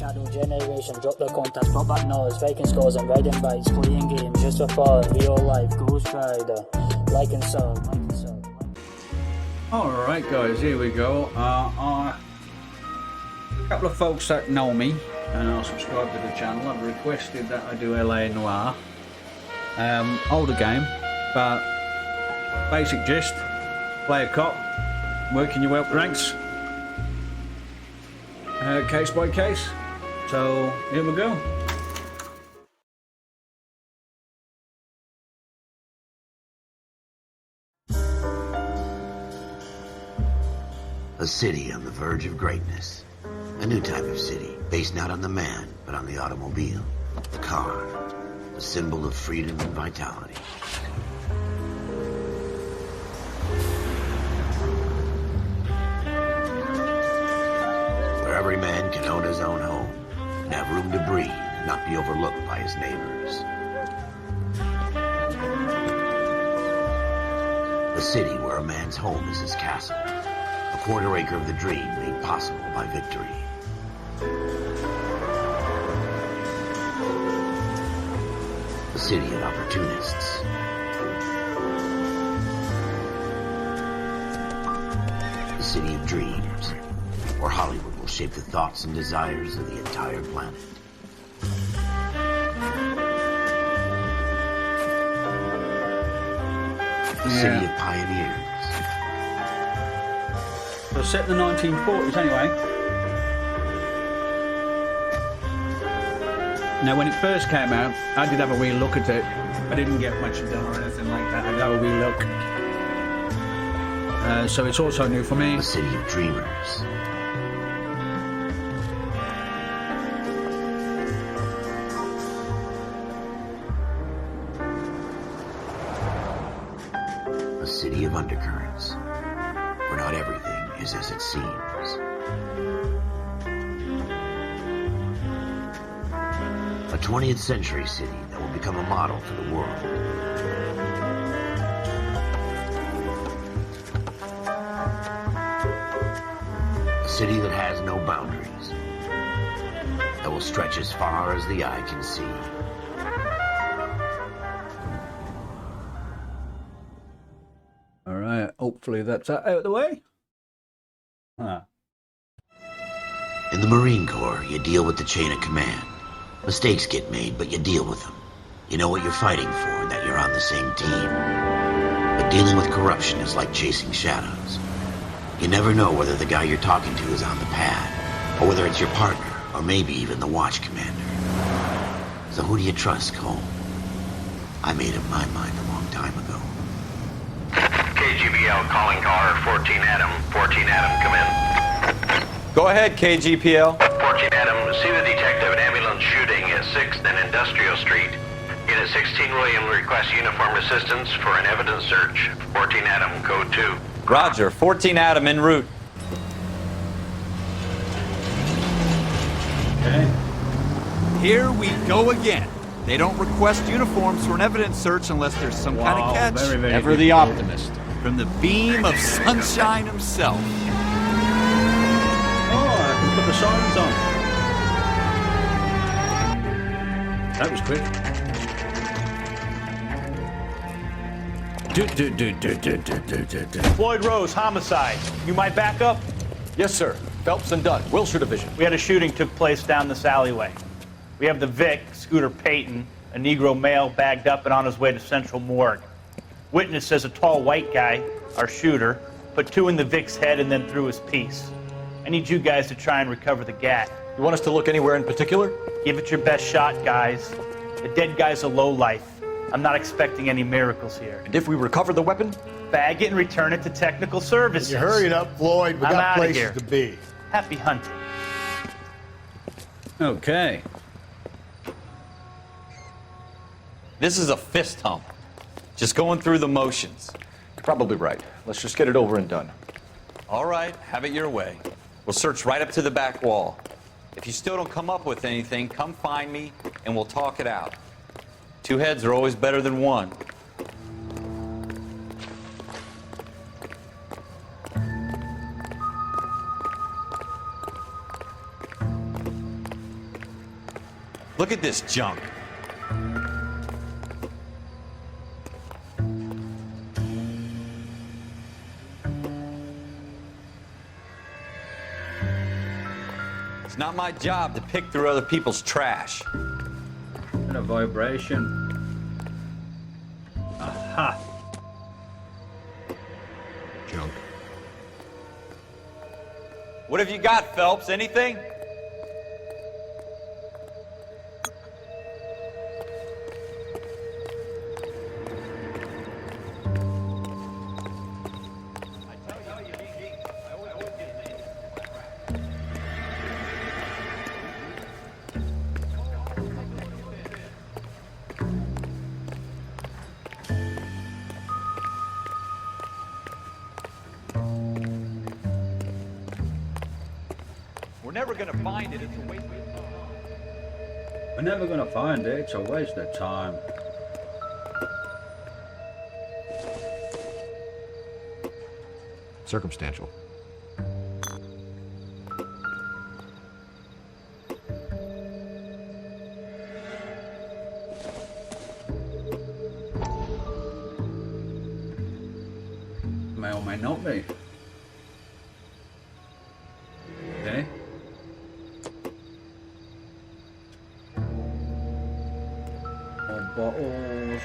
shadow generation, drop the contacts, pop back noise, faking scores and riding bikes, playing games just for fun, real life, Ghost Rider, like and sub, like and sub. Alright guys, here we go. A couple of folks that know me and are subscribed to the channel have requested that I do LA Noire. Older game, but basic gist, play a cop, working your way up ranks, case by case. So here we go. A city on the verge of greatness. A new type of city, based not on the man, but on the automobile. The car, a symbol of freedom and vitality. Where every man can own his own home, and have room to breathe, and not be overlooked by his neighbors. A city where a man's home is his castle. A quarter acre of the dream made possible by victory. A city of opportunists. A city of dreams, where Hollywood will shape the thoughts and desires of the entire planet. A city of pioneers. So set in the 1940s anyway. Now when it first came out, I did have a wee look at it. I didn't get much done or anything like that. I got a wee look. So it's also new for me. A city of dreamers. A city of undercurrents, where not everything is as it seems. A 20th century city that will become a model for the world. A city that has no boundaries, that will stretch as far as the eye can see. Alright, hopefully that's out of the way. In the Marine Corps, you deal with the chain of command. Mistakes get made, but you deal with them. You know what you're fighting for, that you're on the same team. But dealing with corruption is like chasing shadows. You never know whether the guy you're talking to is on the pad, or whether it's your partner, or maybe even the watch commander. So who do you trust, Cole? I made up my mind a long time ago. KGBL calling car 14 Adam. 14 Adam, come in. Go ahead, KGPL. 14 Adam, see the detective, an ambulance shooting at 6th and Industrial Street. Unit 16 William requests uniform assistance for an evidence search. 14 Adam, code 2. Roger, 14 Adam en route. Okay. Here we go again. They don't request uniforms for an evidence search unless there's some kind of catch. Very, very Ever the difficult. optimist. From the beam of sunshine himself. Oh, I can put the sirens on. That was quick. Floyd Rose, homicide. You might back up? Yes, sir. Phelps and Dunn, Wilshire Division. We had a shooting took place down this alleyway. We have the Vic, Scooter Payton, a Negro male bagged up and on his way to Central Morgue. Witness says a tall white guy, our shooter, put 2 in the Vic's head and then threw his piece. I need you guys to try and recover the gat. You want us to look anywhere in particular? Give it your best shot, guys. The dead guy's a lowlife. I'm not expecting any miracles here. And if we recover the weapon? Bag it and return it to technical services. You hurry up, Floyd. We I'm got outta places here. to be. Happy hunting. Okay. This is a fist hump. Just going through the motions. You're probably right. Let's just get it over and done. All right, have it your way. We'll search right up to the back wall. If you still don't come up with anything, come find me and we'll talk it out. 2 heads are always better than 1. Look at this junk. It's not my job to pick through other people's trash. And a vibration. Aha! Junk. What have you got, Phelps? Anything? We're never gonna find it. It's a waste of time. We're never gonna find it. It's a waste of time. Circumstantial. May or may not be. Okay. More bottles.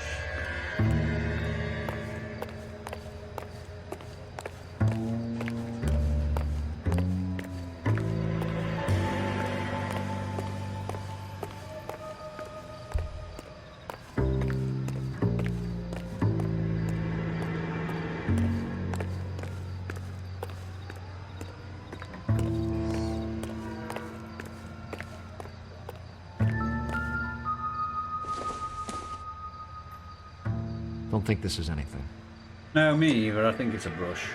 Don't think this is anything. No, me either. I think it's a brush.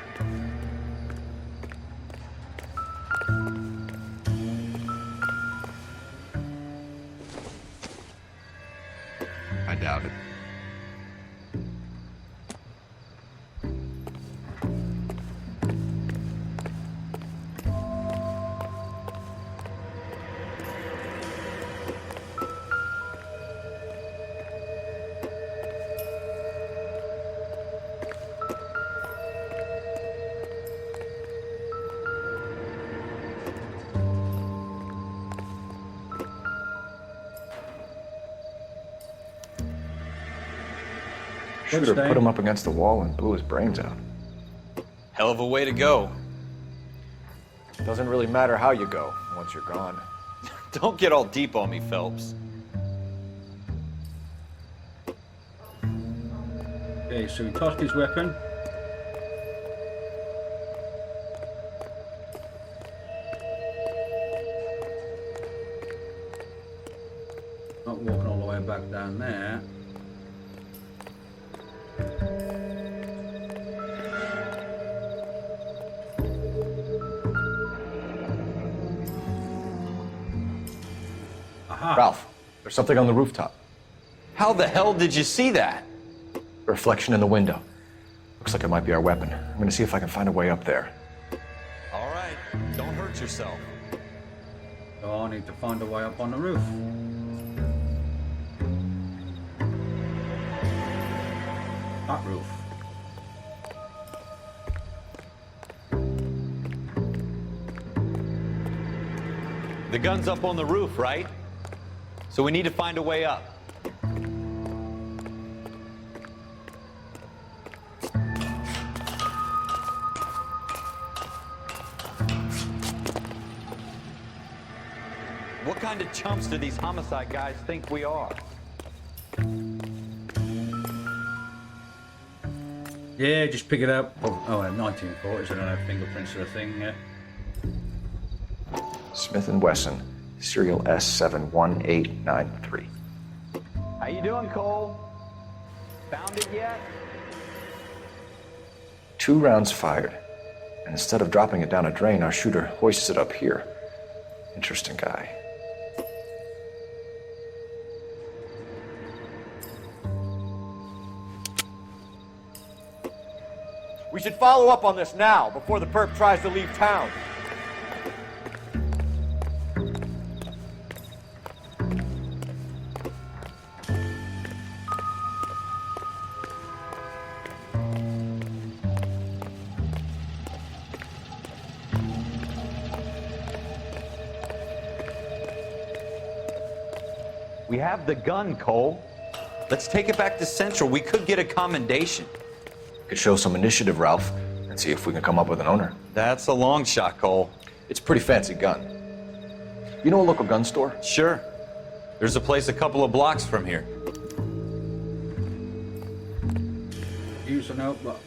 I doubt it. Shooter put him up against the wall and blew his brains out. Hell of a way to go. Doesn't really matter how you go once you're gone. Don't get all deep on me, Phelps. Okay, so he tossed his weapon. Not walking all the way back down there. Aha. Ralph, there's something on the rooftop. How the hell did you see that? A reflection in the window. Looks like it might be our weapon. I'm gonna see if I can find a way up there. All right, don't hurt yourself. So I need to find a way up on the roof. That roof. The gun's up on the roof, right? So we need to find a way up. What kind of chumps do these homicide guys think we are? Yeah, just pick it up. Oh, 1940s. I don't have fingerprints of the thing yet. Smith & Wesson, serial S71893. How you doing, Cole? Found it yet? 2 rounds fired. And instead of dropping it down a drain, our shooter hoists it up here. Interesting guy. We should follow up on this now, before the perp tries to leave town. We have the gun, Cole. Let's take it back to Central. We could get a commendation. Could show some initiative, Ralph, and see if we can come up with an owner. That's a long shot, Cole. It's a pretty fancy gun. You know a local gun store? Sure. There's a place a couple of blocks from here. Use a notebook.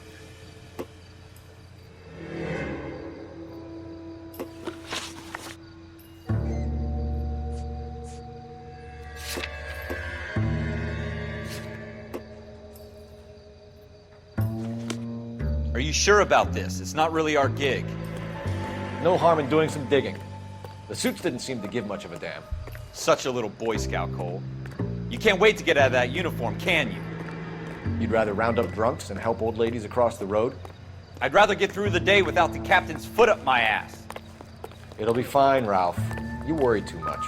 Are you sure about this? It's not really our gig. No harm in doing some digging. The suits didn't seem to give much of a damn. Such a little Boy Scout, Cole. You can't wait to get out of that uniform, can you? You'd rather round up drunks and help old ladies across the road? I'd rather get through the day without the captain's foot up my ass. It'll be fine, Ralph. You worry too much.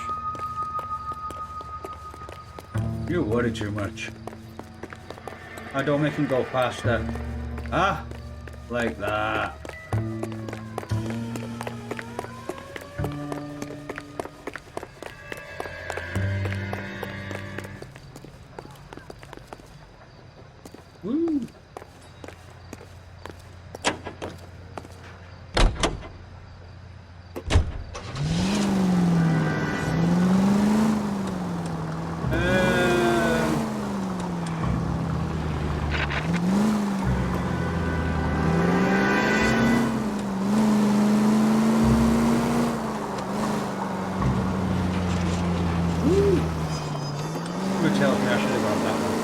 You worry too much. I don't make him go faster. Ah, like that. Woo. Good tell me I should have got that one.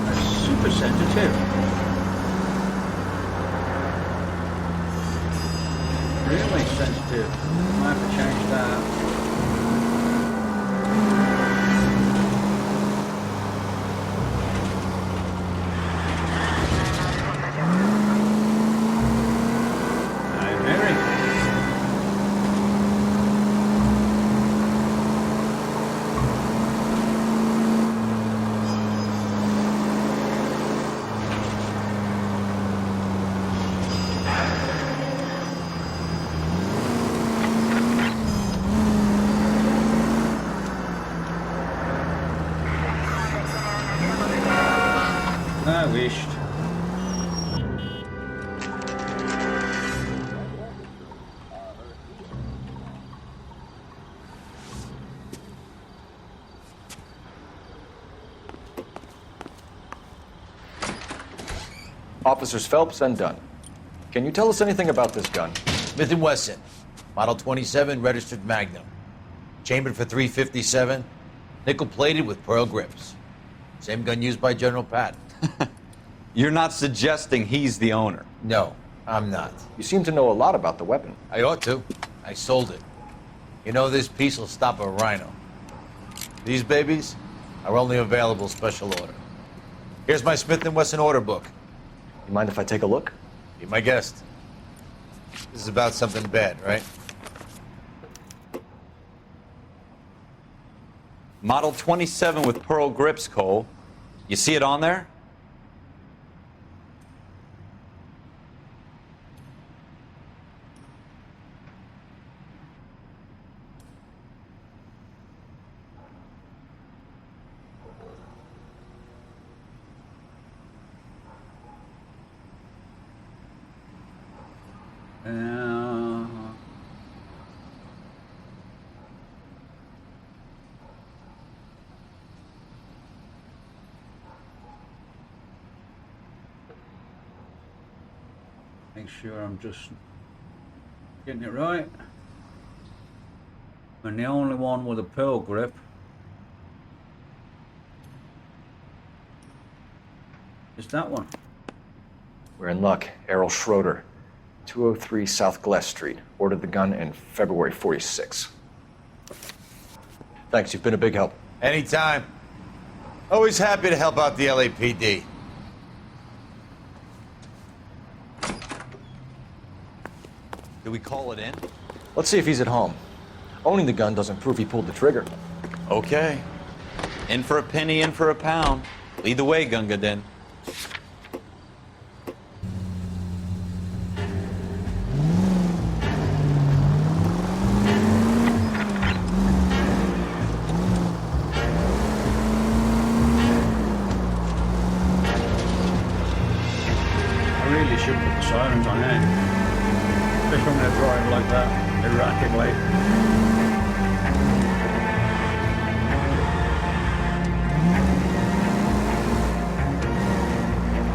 That's super sensitive. Really sensitive. Might have to change that. I wished. Officers Phelps and Dunn. Can you tell us anything about this gun? Smith & Wesson, Model 27, registered Magnum. Chambered for .357, nickel-plated with pearl grips. Same gun used by General Patton. You're not suggesting he's the owner? No, I'm not. You seem to know a lot about the weapon. I ought to. I sold it. You know, this piece will stop a rhino. These babies are only available special order. Here's my Smith & Wesson order book. You mind if I take a look? Be my guest. This is about something bad, right? Model 27 with pearl grips, Cole. You see it on there? Make sure I'm just getting it right. And the only one with a pearl grip is that one. We're in luck. Errol Schroeder, 203 South Glass Street. Ordered the gun in February '46. Thanks, you've been a big help. Anytime. Always happy to help out the LAPD. Do we call it in? Let's see if he's at home. Owning the gun doesn't prove he pulled the trigger. Okay. In for a penny, in for a pound. Lead the way, Gunga Din. should put the sirens on, eh? Especially when they're driving like that, erratically.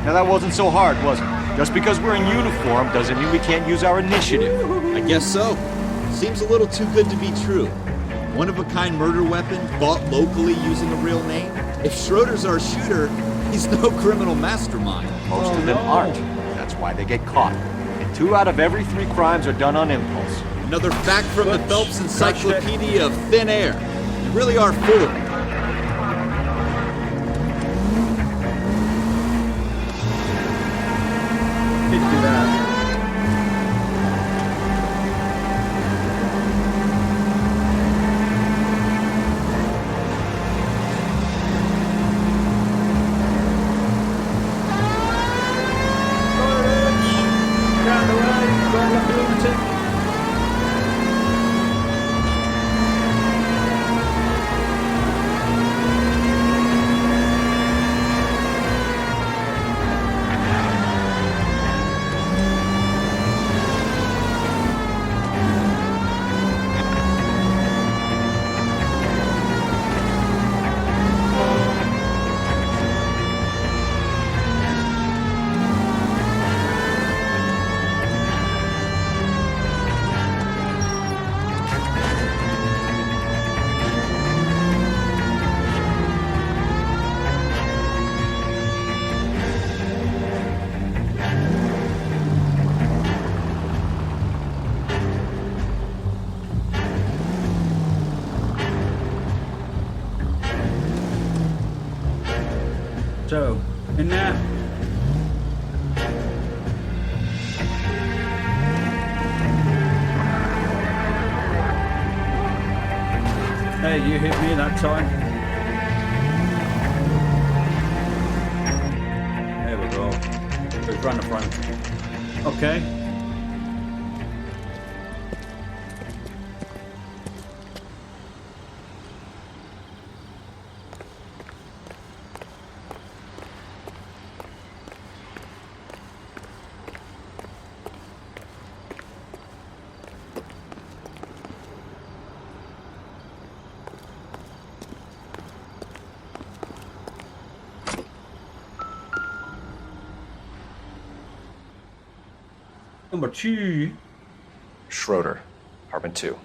Now that wasn't so hard, was it? Just because we're in uniform doesn't mean we can't use our initiative. I guess so. Seems a little too good to be true. One-of-a-kind murder weapon bought locally using a real name? If Schroeder's our shooter, he's no criminal mastermind. Most of them aren't. That's why they get caught. And 2 out of every 3 crimes are done on impulse. Another fact from the Phelps Encyclopedia of Thin Air. You really are full of it. Did do that. So, in there. Hey, you hit me that time. There we go. It's right in the front. Okay. Number 2. Schroeder, apartment 2.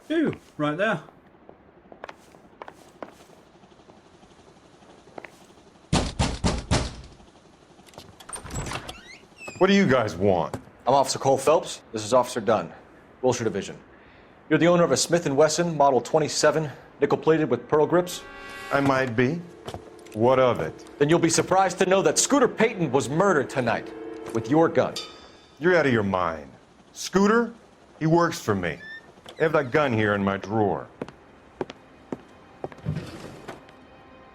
Two, right there. What do you guys want? I'm Officer Cole Phelps. This is Officer Dunn, Wilshire Division. You're the owner of a Smith & Wesson Model 27, nickel-plated with pearl grips? I might be. What of it? Then you'll be surprised to know that Scooter Payton was murdered tonight with your gun. You're out of your mind. Scooter? He works for me. I have that gun here in my drawer.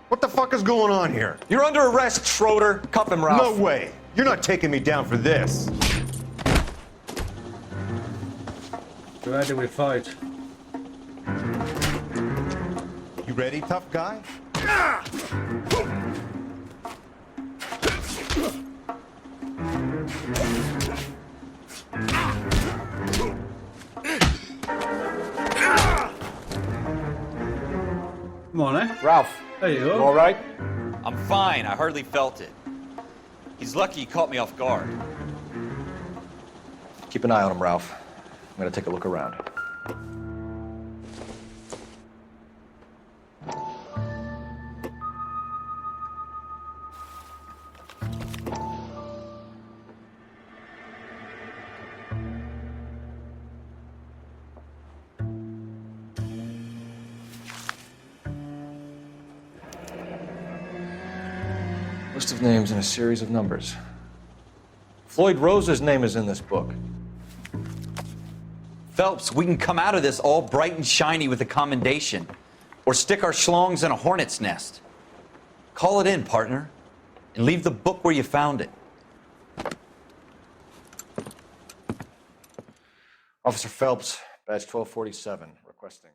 What the fuck is going on here? You're under arrest, Schroeder. Cuff him, Ralph. No way. You're not taking me down for this. So how do we fight? You ready, tough guy? Come on, eh? Ralph. There you go. You all right? I'm fine. I hardly felt it. He's lucky he caught me off guard. Keep an eye on him, Ralph. I'm gonna take a look around. List of names and a series of numbers. Floyd Rose's name is in this book. Phelps, we can come out of this all bright and shiny with a commendation. Or stick our schlongs in a hornet's nest. Call it in, partner. And leave the book where you found it. Officer Phelps, badge 1247, requesting.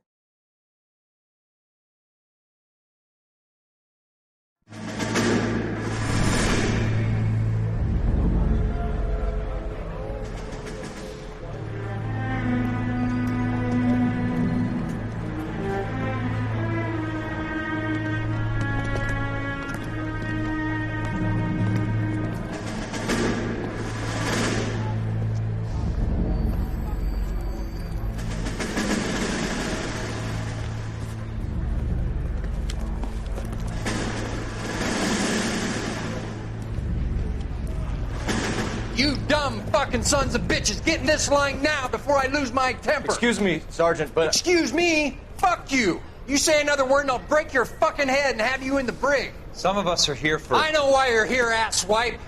You dumb fucking sons of bitches, get in this line now before I lose my temper. Excuse me, Sergeant, but... Excuse me? Fuck you. You say another word and I'll break your fucking head and have you in the brig. Some of us are here for... I know why you're here, asswipe.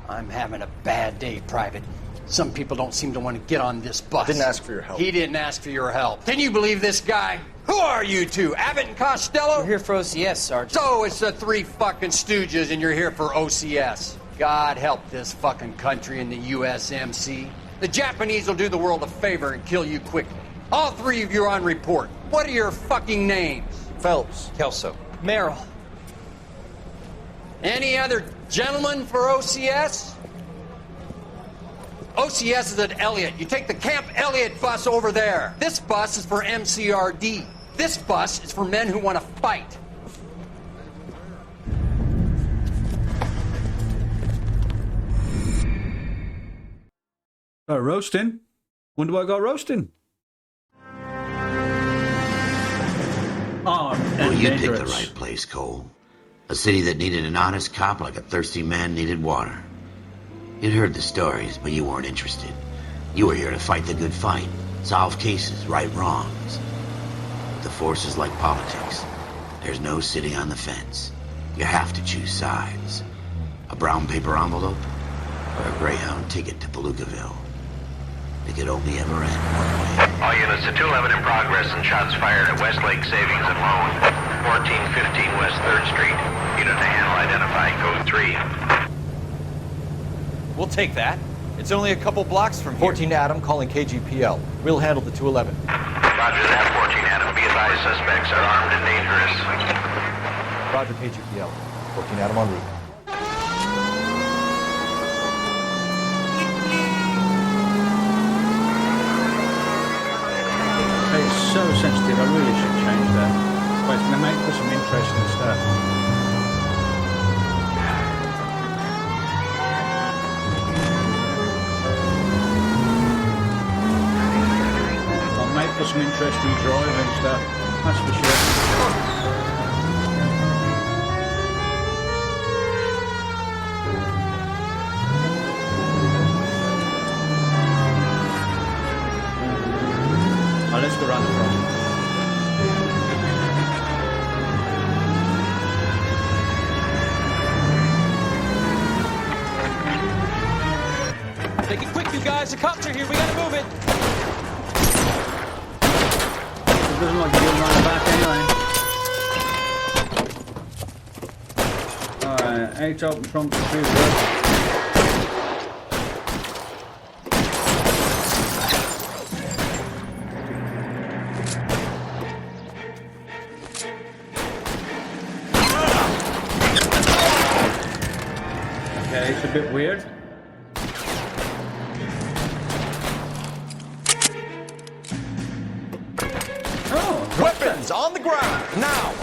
I'm having a bad day, Private. Some people don't seem to want to get on this bus. Didn't ask for your help. He didn't ask for your help. Can you believe this guy? Who are you two? Abbott and Costello? We're here for OCS, Sergeant. So it's the three fucking stooges and you're here for OCS. God help this fucking country and the USMC. The Japanese will do the world a favor and kill you quickly. All three of you are on report. What are your fucking names? Phelps. Kelso. Merrill. Any other gentlemen for OCS? OCS is at Elliott. You take the Camp Elliott bus over there. This bus is for MCRD. This bus is for men who want to fight. Oh, roasting. Wonder what I got roasting. Armed Well, and you picked the dangerous. right place, Cole. A city that needed an honest cop like a thirsty man needed water. You'd heard the stories, but you weren't interested. You were here to fight the good fight, solve cases, right wrongs. But the force is like politics. There's no sitting on the fence. You have to choose sides. A brown paper envelope or a Greyhound ticket to Palookaville. It could only ever end one way. All units to 211 in progress and shots fired at Westlake Savings and Loan, 1415 West 3rd Street. Unit to handle identify code 3. We'll take that. It's only a couple blocks from here. 14 Adam calling KGPL. We'll handle the 211. Roger that, 14 Adam. Be advised, suspects are armed and dangerous. Roger KGPL. 14 Adam en route. It's so sensitive, I really should change that. But it's going to make for some interesting stuff. I'll make for some interesting driving stuff, that's for sure. Oh, let's go around the front. Make it quick, you guys. The cops are here. We gotta move it. It doesn't like you're around the back anyway. Alright, 8 open front, 2 left. Okay, it's a bit weird. Oh, Weapons on the ground, now!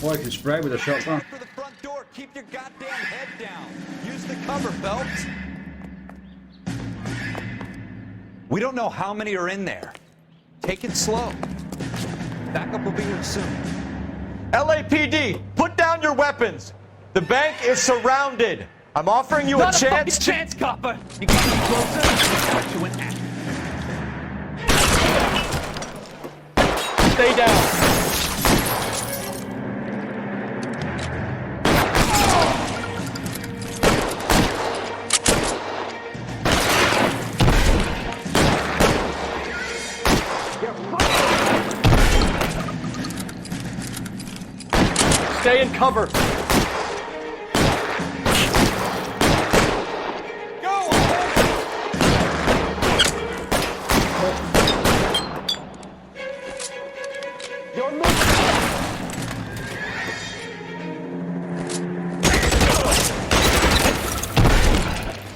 boy can spray with a shotgun. For the front door, keep your goddamn head down. Use the cover, Phelps. We don't know how many are in there. Take it slow. Backup will be here soon. LAPD, put down your weapons. The bank is surrounded. I'm offering you Not a chance. chance, copper. You get me closer. To an act. Stay down. Stay in cover.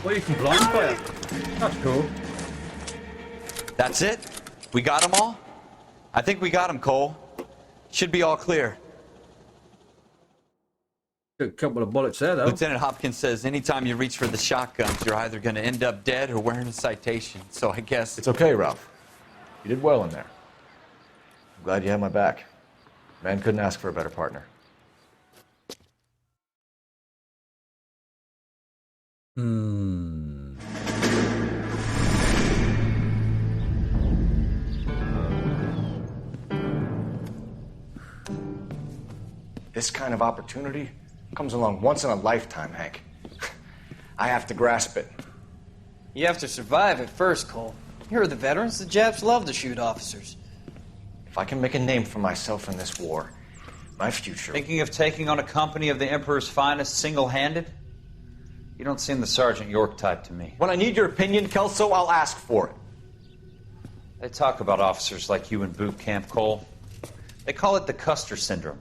Well, you can blind fire. That's cool. That's it? We got them all? I think we got them, Cole. Should be all clear. Took a couple of bullets there, though. Lieutenant Hopkins says anytime you reach for the shotguns, you're either going to end up dead or wearing a citation. So I guess... It's okay, Ralph. You did well in there. I'm glad you had my back. Man couldn't ask for a better partner. This kind of opportunity comes along once in a lifetime, Hank. I have to grasp it. You have to survive it first, Cole. Here are the veterans. The Japs love to shoot officers. If I can make a name for myself in this war, my future... Thinking of taking on a company of the Emperor's finest single-handed? You don't seem the Sergeant York type to me. When I need your opinion, Kelso, I'll ask for it. They talk about officers like you in boot camp, Cole. They call it the Custer Syndrome.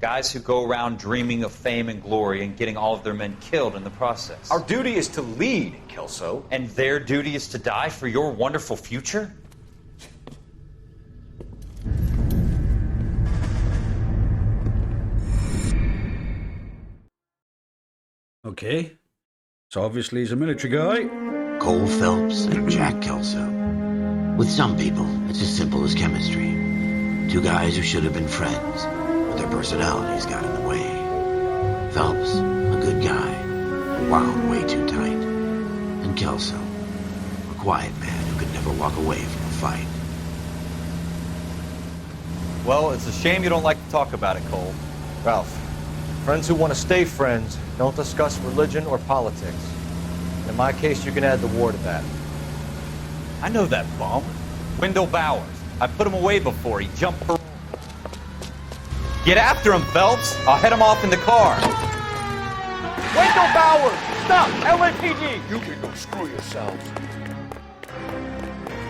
Guys who go around dreaming of fame and glory and getting all of their men killed in the process. Our duty is to lead, Kelso. And their duty is to die for your wonderful future? Okay. So obviously he's a military guy. Cole Phelps and Jack Kelso. With some people, it's as simple as chemistry. Two guys who should have been friends, but their personalities got in the way. Phelps, a good guy, wound way too tight. And Kelso, a quiet man who could never walk away from a fight. Well, it's a shame you don't like to talk about it, Cole. Ralph, friends who want to stay friends don't discuss religion or politics. In my case, you can add the war to that. I know that bum. Wendell Bowers. I put him away before. He jumped for... Get after him, Phelps. I'll head him off in the car. Wendell Bowers! Stop! LAPD! You can go screw yourselves.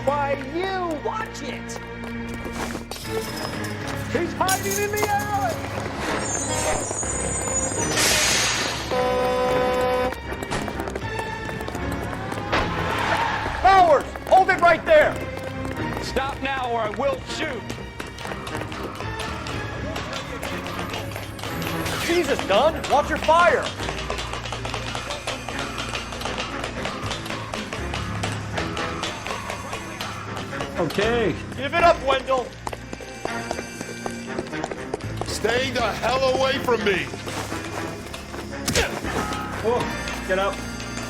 Why, you! Watch it! He's hiding in the alley! Bowers! Hold it right there! Stop now or I will shoot. Jesus, Dunn! Watch your fire! Okay. Give it up, Wendell! Stay the hell away from me. Oh, get up.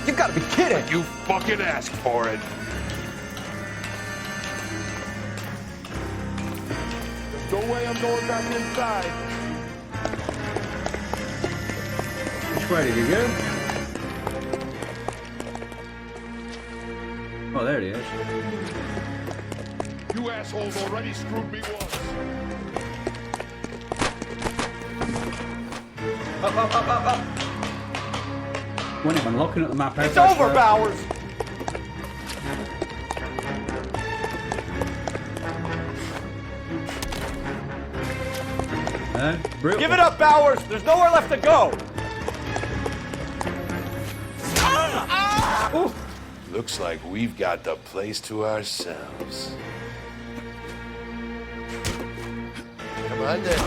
You've got to be kidding! You fucking asked for it. There's no way I'm going back inside. Which way did he go? Oh, there he is. You assholes already screwed me once. Up. When I'm looking at the map. It's over, Bowers! Give it up, Bowers! There's nowhere left to go! Looks like we've got the place to ourselves. Come on then.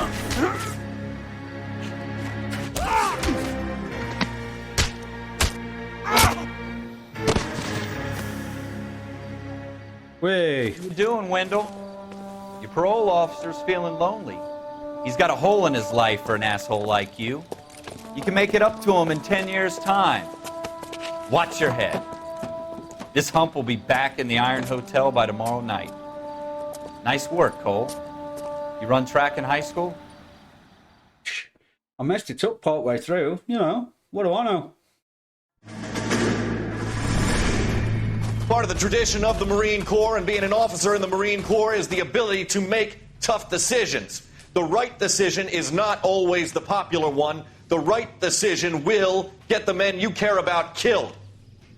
Way. What you doing, Wendell? Your parole officer's feeling lonely. He's got a hole in his life for an asshole like you. You can make it up to him in 10 years' time. Watch your head. This hump will be back in the Iron Hotel by tomorrow night. Nice work, Cole. You run track in high school? I messed it up partway through. You know, what do I know? Part of the tradition of the Marine Corps and being an officer in the Marine Corps is the ability to make tough decisions. The right decision is not always the popular one. The right decision will get the men you care about killed.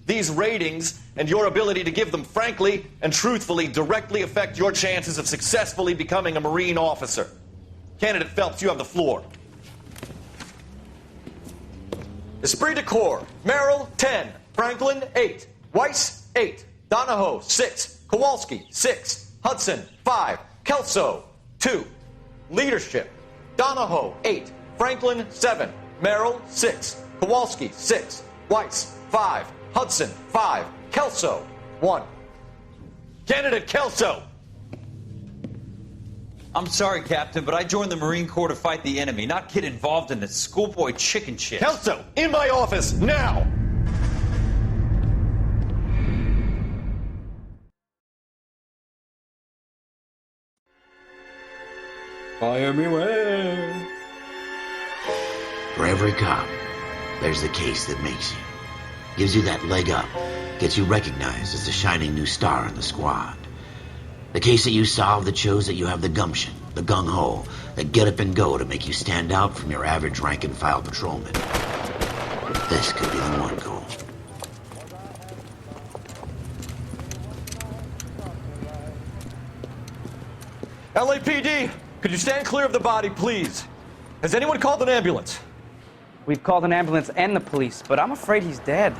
These ratings and your ability to give them frankly and truthfully directly affect your chances of successfully becoming a Marine officer. Candidate Phelps, you have the floor. Esprit de Corps, Merrill, 10. Franklin, 8. Weiss, 8. Donahoe, 6. Kowalski, 6. Hudson, 5. Kelso, 2. Leadership, Donahoe, 8. Franklin, 7. Merrill, 6. Kowalski, 6. Weiss, 5. Hudson, 5. Kelso, 1. Candidate Kelso! I'm sorry, Captain, but I joined the Marine Corps to fight the enemy, not get involved in this schoolboy chicken shit. Kelso, in my office, now! Fire me away. For every cop, there's the case that makes you. Gives you that leg up. Gets you recognized as the shining new star in the squad. The case that you solve that shows that you have the gumption, the gung-ho, that get up and go to make you stand out from your average rank-and-file patrolman. This could be the one, Cole. LAPD, could you stand clear of the body, please? Has anyone called an ambulance? We've called an ambulance and the police, but I'm afraid he's dead.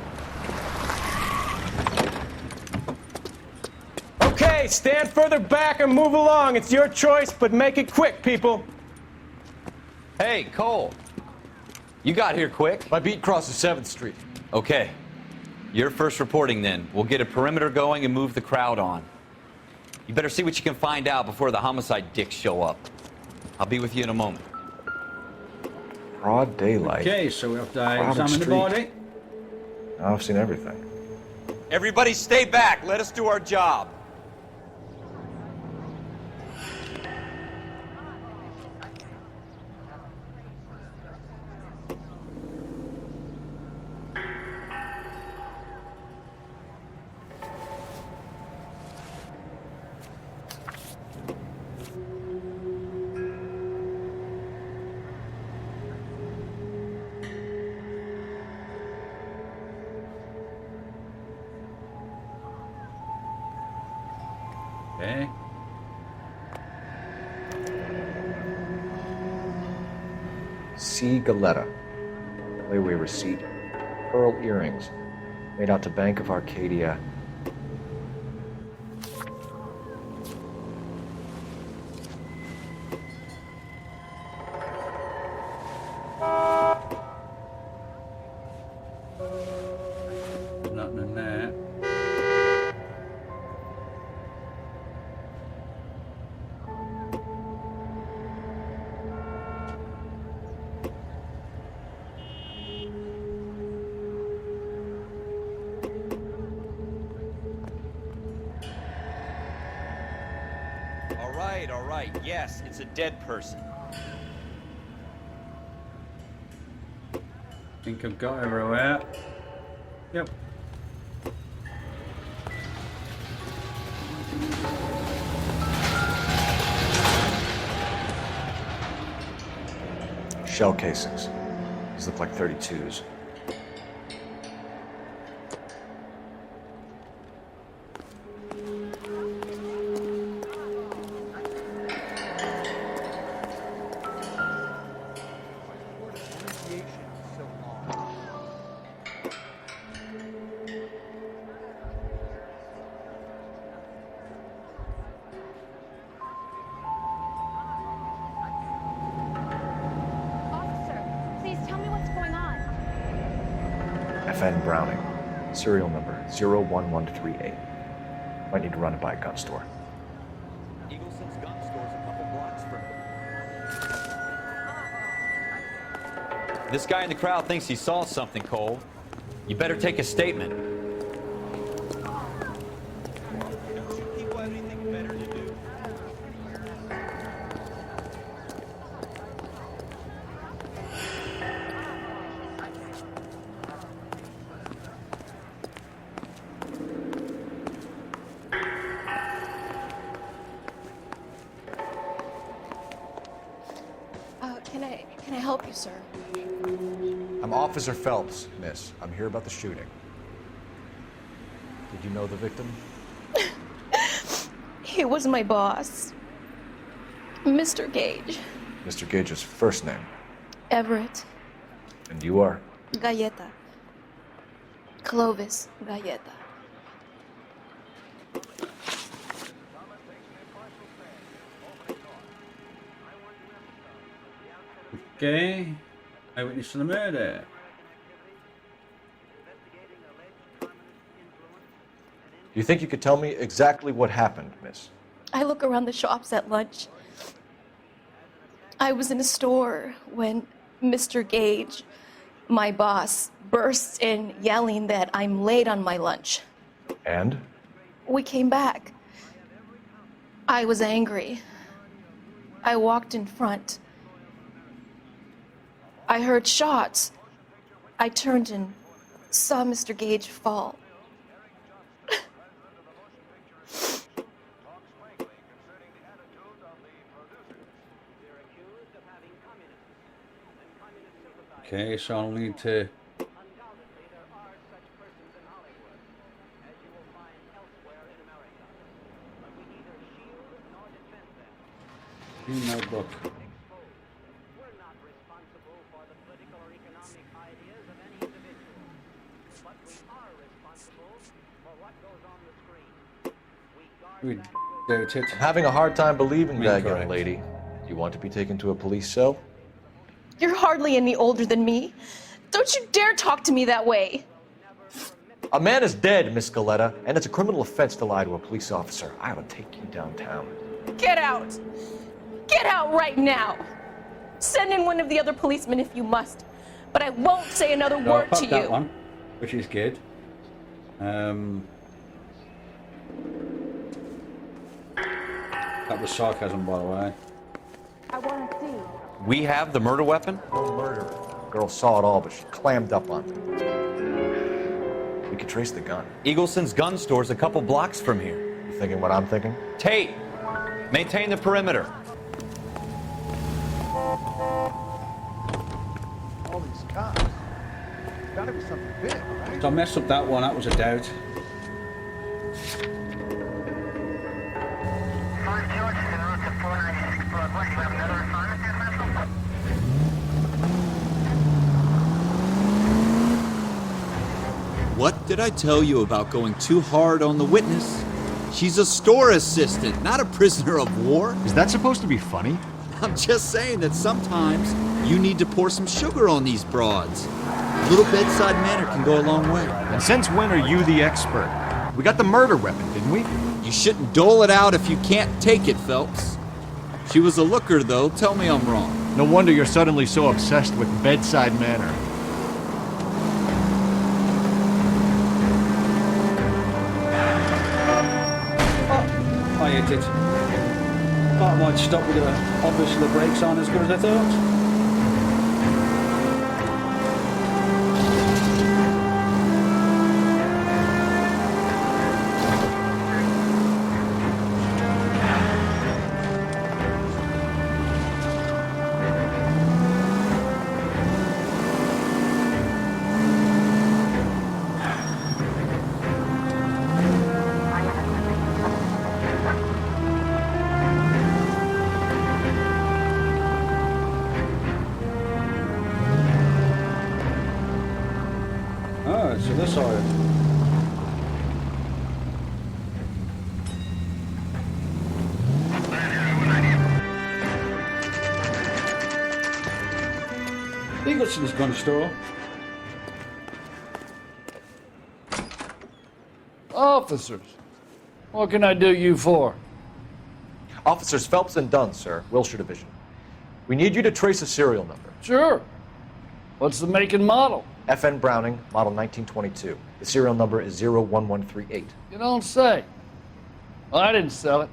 Okay, stand further back and move along. It's your choice, but make it quick, people. Hey, Cole. You got here quick. My beat crosses 7th Street. Okay. You're first reporting then. We'll get a perimeter going and move the crowd on. You better see what you can find out before the homicide dicks show up. I'll be with you in a moment. Broad daylight. Okay, so we have to Crowded examine the street. body. I've seen everything. Everybody stay back. Let us do our job. Okay. C. Galetta. Layaway receipt. Pearl earrings. Made out to Bank of Arcadia. Nothing in there. All right. Yes, it's a dead person. Think I've got everywhere. Yep. Shell casings. These look like 32s. FN Browning. Serial number 01138. Might need to run it by a gun store. Eagleson's gun store's a couple blocks from here. This guy in the crowd thinks he saw something, Cole. You better take a statement. Don't you people have anything better to do? help you, sir? I'm Officer Phelps, miss. I'm here about the shooting. Did you know the victim? He was my boss, Mr. Gage. Mr. Gage's first name. Everett. And you are? Galleta. Clovis Galleta. Okay. Eyewitness to the murder. Do you think you could tell me exactly what happened, miss? I look around the shops at lunch. I was in a store when Mr. Gage, my boss, bursts in yelling that I'm late on my lunch. And? We came back. I was angry. I walked in front. I heard shots. I turned and saw Mr. Gage fall. Okay, so I'll need to... Notebook. I'm having a hard time believing that, young lady. Do you want to be taken to a police cell? You're hardly any older than me. Don't you dare talk to me that way. A man is dead, Miss Galleta, and it's a criminal offense to lie to a police officer. I will take you downtown. Get out. Get out right now. Send in one of the other policemen if you must, but I won't say another So word I'll to pop that you. one, which is good. That was sarcasm, by the way. I want to see. We have the murder weapon? No murder. The girl saw it all, but she clammed up on it. We could trace the gun. Eagleson's gun store's a couple blocks from here. You thinking what I'm thinking? Tate, maintain the perimeter. All these cops. It's gotta be something big, right? So I messed up that one, that was a doubt. What did I tell you about going too hard on the witness? She's a store assistant, not a prisoner of war. Is that supposed to be funny? I'm just saying that sometimes you need to pour some sugar on these broads. A little bedside manner can go a long way. And since when are you the expert? We got the murder weapon, didn't we? You shouldn't dole it out if you can't take it, Phelps. She was a looker, though. Tell me I'm wrong. No wonder you're suddenly so obsessed with bedside manner. I hit it. Thought I might stop with obviously the brakes aren't as good as I thought. Oh, so this side. Eagleson's gun store. Officers, what can I do you for? Officers Phelps and Dunn, sir, Wilshire Division. We need you to trace a serial number. Sure. What's the make and model? FN Browning, model 1922. The serial number is 01138. You don't say. Well, I didn't sell it.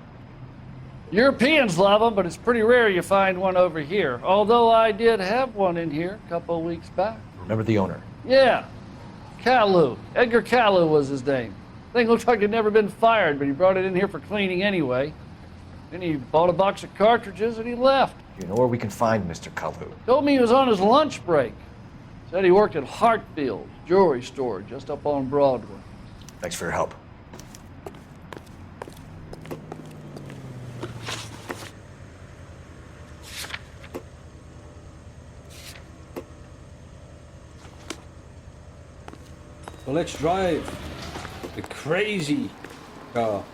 Europeans love them, but it's pretty rare you find one over here. Although I did have one in here a couple of weeks back. Remember the owner? Yeah. Caillou. Edgar Caillou was his name. Thing looked like it'd never been fired, but he brought it in here for cleaning anyway. Then he bought a box of cartridges and he left. Do you know where we can find Mr. Kalu? Told me he was on his lunch break. Said he worked at Hartfield's jewelry store just up on Broadway. Thanks for your help. Well, let's drive the crazy car.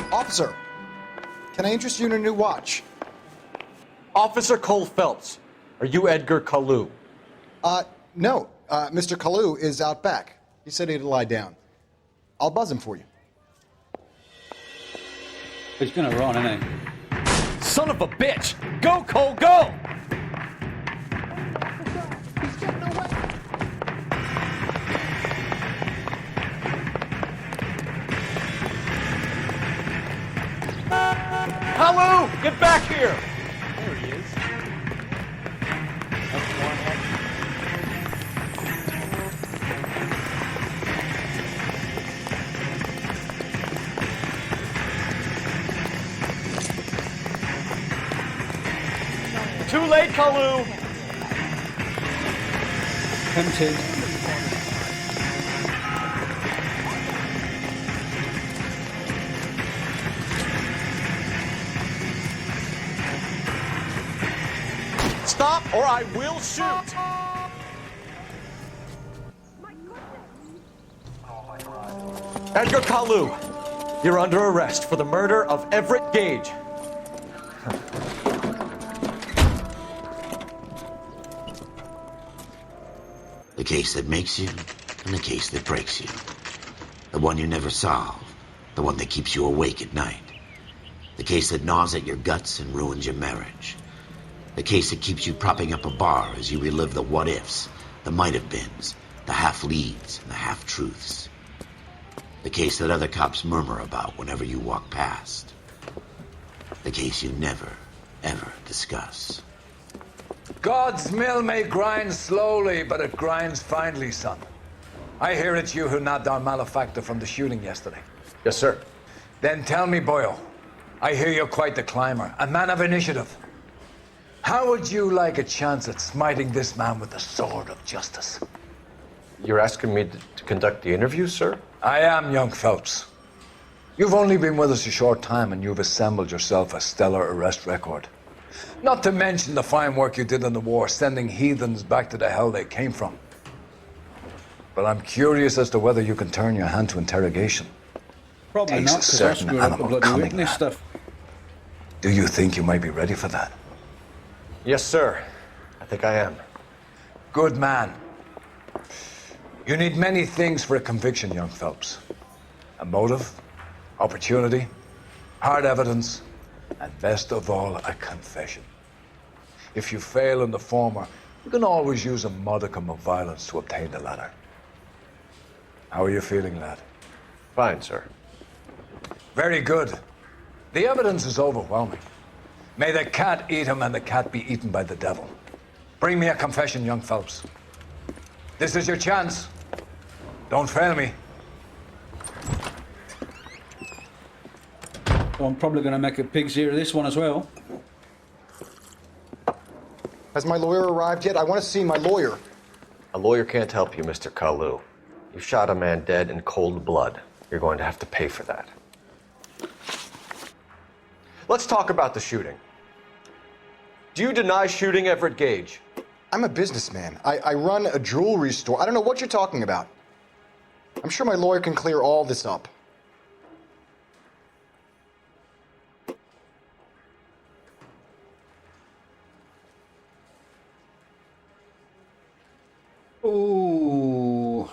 Officer, can I interest you in a new watch? Officer Cole Phelps, are you Edgar Kalu? No. Mr. Kalu is out back. He said he'd lie down. I'll buzz him for you. He's gonna run, isn't he? Son of a bitch! Go, Cole, go! Kalu, get back here! There he is. Too late, Kalu! Tempted. Stop or I will shoot! Edgar Kalu, you're under arrest for the murder of Everett Gage. The case that makes you and the case that breaks you. The one you never solve. The one that keeps you awake at night. The case that gnaws at your guts and ruins your marriage. The case that keeps you propping up a bar as you relive the what-ifs, the might-have-beens, the half-leads, and the half-truths. The case that other cops murmur about whenever you walk past. The case you never, ever discuss. God's mill may grind slowly, but it grinds finely, son. I hear it's you who nabbed our malefactor from the shooting yesterday. Yes, sir. Then tell me, Boyle, I hear you're quite the climber, a man of initiative. How would you like a chance at smiting this man with the sword of justice? You're asking me to conduct the interview, sir? I am, young Phelps. You've only been with us a short time and you've assembled yourself a stellar arrest record. Not to mention the fine work you did in the war, sending heathens back to the hell they came from. But I'm curious as to whether you can turn your hand to interrogation. Probably Takes not, a because I certain screwed up the animal bloody cunning, witness lad. stuff. Do you think you might be ready for that? Yes, sir. I think I am. Good man. You need many things for a conviction, young Phelps. A motive, opportunity, hard evidence, and best of all, a confession. If you fail in the former, you can always use a modicum of violence to obtain the latter. How are you feeling, lad? Fine, sir. Very good. The evidence is overwhelming. May the cat eat him and the cat be eaten by the devil. Bring me a confession, young Phelps. This is your chance. Don't fail me. Well, I'm probably going to make a pig's ear of this one as well. Has my lawyer arrived yet? I want to see my lawyer. A lawyer can't help you, Mr. Kalu. You shot a man dead in cold blood. You're going to have to pay for that. Let's talk about the shooting. Do you deny shooting Everett Gage? I'm a businessman. I run a jewelry store. I don't know what you're talking about. I'm sure my lawyer can clear all this up. Ooh.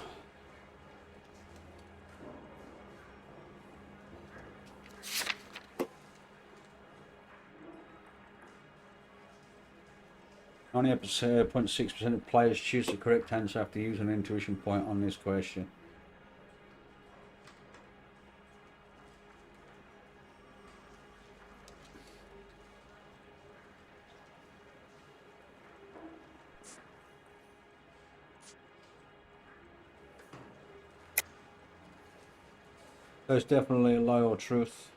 Only 0.6% of players choose the correct answer after using an intuition point on this question. There's definitely a lie or truth.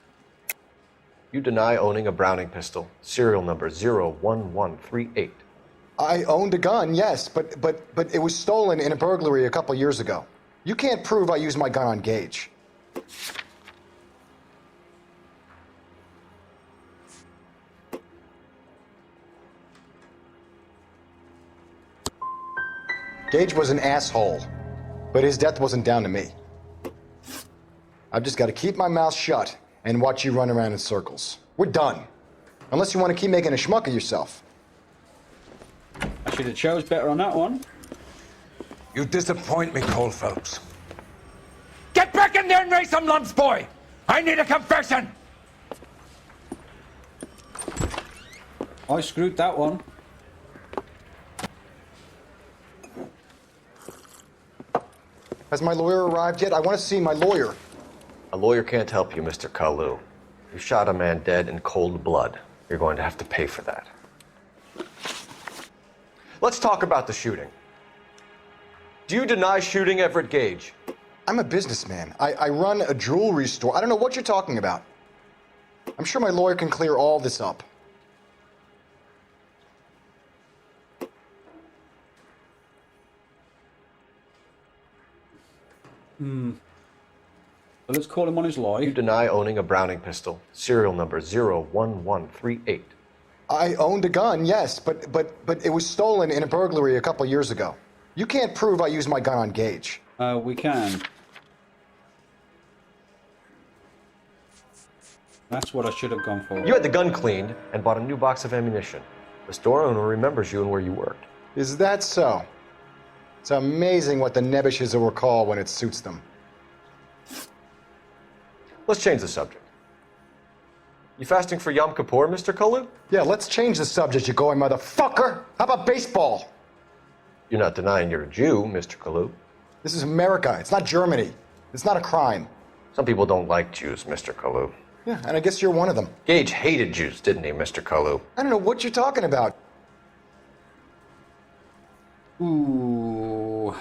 You deny owning a Browning pistol. Serial number 01138. I owned a gun, yes, but it was stolen in a burglary a couple years ago. You can't prove I used my gun on Gage. Gage was an asshole, but his death wasn't down to me. I've just got to keep my mouth shut and watch you run around in circles. We're done. Unless you want to keep making a schmuck of yourself. I should have chose better on that one. You disappoint me, Cole Phelps. Get back in there and raise some lumps, boy! I need a confession! I screwed that one. Has my lawyer arrived yet? I want to see my lawyer. A lawyer can't help you, Mr. Kalu. You shot a man dead in cold blood. You're going to have to pay for that. Let's talk about the shooting. Do you deny shooting Everett Gage? I'm a businessman. I run a jewelry store. I don't know what you're talking about. I'm sure my lawyer can clear all this up. So let's call him on his lie. You deny owning a Browning pistol. Serial number 01138. I owned a gun, yes, but it was stolen in a burglary a couple years ago. You can't prove I used my gun on Gage. We can. That's what I should have gone for. You had the gun cleaned and bought a new box of ammunition. The store owner remembers you and where you worked. Is that so? It's amazing what the nebbishes will recall when it suits them. Let's change the subject. You fasting for Yom Kippur, Mr. Kalu? Yeah, let's change the subject, you going motherfucker! How about baseball? You're not denying you're a Jew, Mr. Kalu. This is America. It's not Germany. It's not a crime. Some people don't like Jews, Mr. Kalu. Yeah, and I guess you're one of them. Gage hated Jews, didn't he, Mr. Kalu? I don't know what you're talking about. Ooh.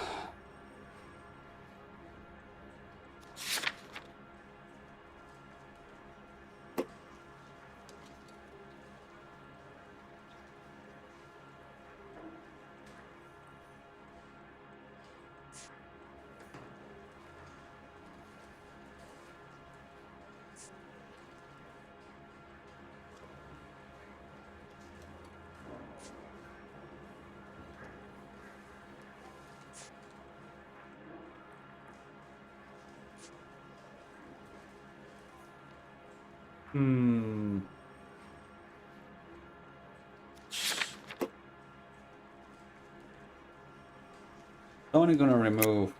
Only going to remove.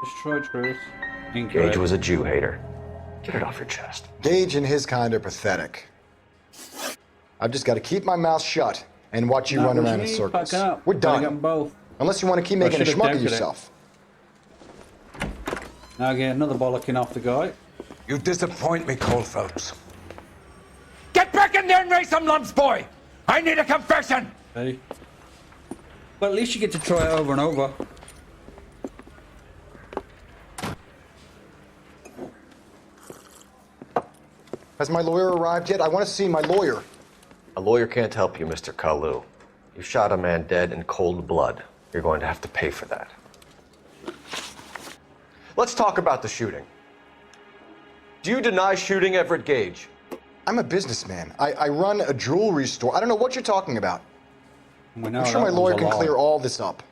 Destroy truth. Incorrect. Gage was a Jew hater. Get it off your chest. Gage and his kind are pathetic. I've just got to keep my mouth shut and watch you run around in circles. We're done. Both. Unless you want to keep making a schmuck of yourself. Now get another bollocking off the guy. You disappoint me, Cole Phelps. Get back in there and raise some lumps, boy! I need a confession! Hey. Well, at least you get to try it over and over. Has my lawyer arrived yet? I want to see my lawyer. A lawyer can't help you, Mr. Kalu. You shot a man dead in cold blood. You're going to have to pay for that. Let's talk about the shooting. Do you deny shooting Everett Gage? I'm a businessman. I run a jewelry store. I don't know what you're talking about. I'm sure my that lawyer one's a can lie. clear all this up.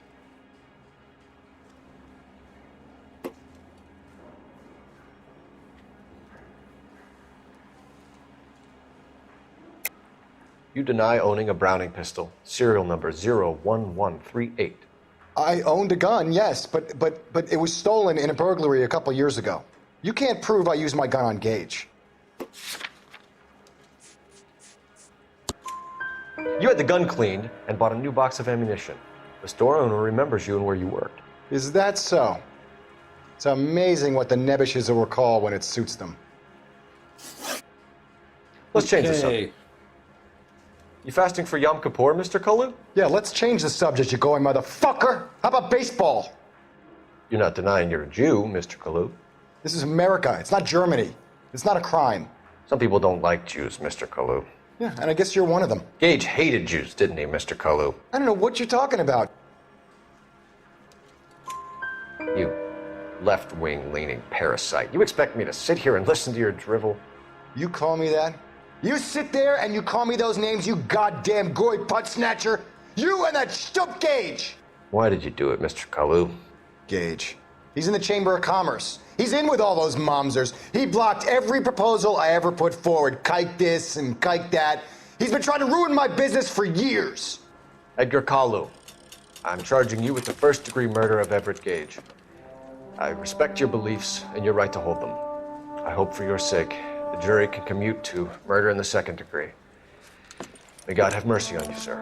You deny owning a Browning pistol, serial number 01138. I owned a gun, yes, but it was stolen in a burglary a couple years ago. You can't prove I used my gun on Gage. You had the gun cleaned and bought a new box of ammunition. The store owner remembers you and where you worked. Is that so? It's amazing what the nebbishes will recall when it suits them. Let's change the subject. You fasting for Yom Kippur, Mr. Kalu? Yeah, let's change the subject, you going motherfucker. How about baseball? You're not denying you're a Jew, Mr. Kalu. This is America. It's not Germany. It's not a crime. Some people don't like Jews, Mr. Kalu. Yeah, and I guess you're one of them. Gage hated Jews, didn't he, Mr. Kalu? I don't know what you're talking about. You left-wing leaning parasite. You expect me to sit here and listen to your drivel? You call me that? You sit there and you call me those names, you goddamn goy putt snatcher? You and that stup Gage! Why did you do it, Mr. Kalu? Gage. He's in the Chamber of Commerce. He's in with all those momsers. He blocked every proposal I ever put forward. Kike this and kike that. He's been trying to ruin my business for years. Edgar Kalu, I'm charging you with the first-degree murder of Everett Gage. I respect your beliefs and your right to hold them. I hope for your sake the jury can commute to murder in the second degree. May God have mercy on you, sir.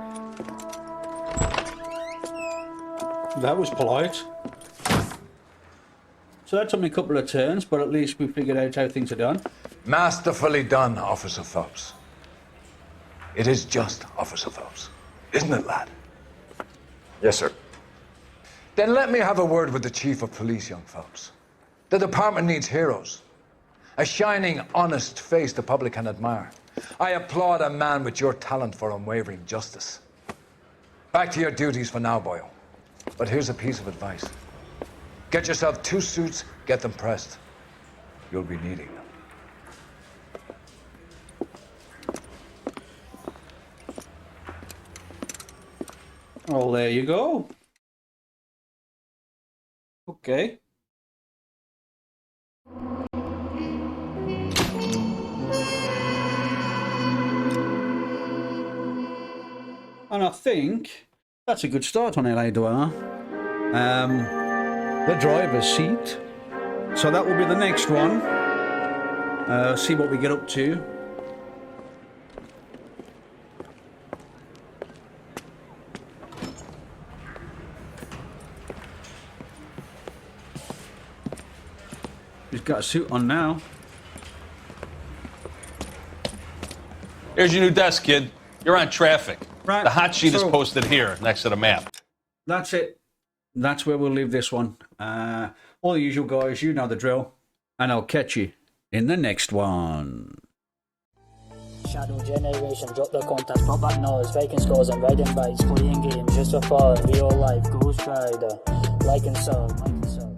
That was polite. So that took me a couple of turns, but at least we figured out how things are done. Masterfully done, Officer Phelps. It is just Officer Phelps, isn't it, lad? Yes, sir. Then let me have a word with the Chief of Police, young Phelps. The department needs heroes. A shining, honest face the public can admire. I applaud a man with your talent for unwavering justice. Back to your duties for now, boyo. But here's a piece of advice. Get yourself 2 suits, get them pressed. You'll be needing them. Well, there you go. Okay. And I think that's a good start on LA Noire. The driver's seat. So that will be the next one. See what we get up to. He's got a suit on now. Here's your new desk, kid. You're on traffic. Right. The hot sheet is So- posted here next to the map. That's it. That's where we'll leave this one. All the usual guys, you know the drill. And I'll catch you in the next one. Shadow Generation, drop the contact, pop that nose, faking scores and riding bikes, playing games just for fun, real life, Ghost Rider, like and sub.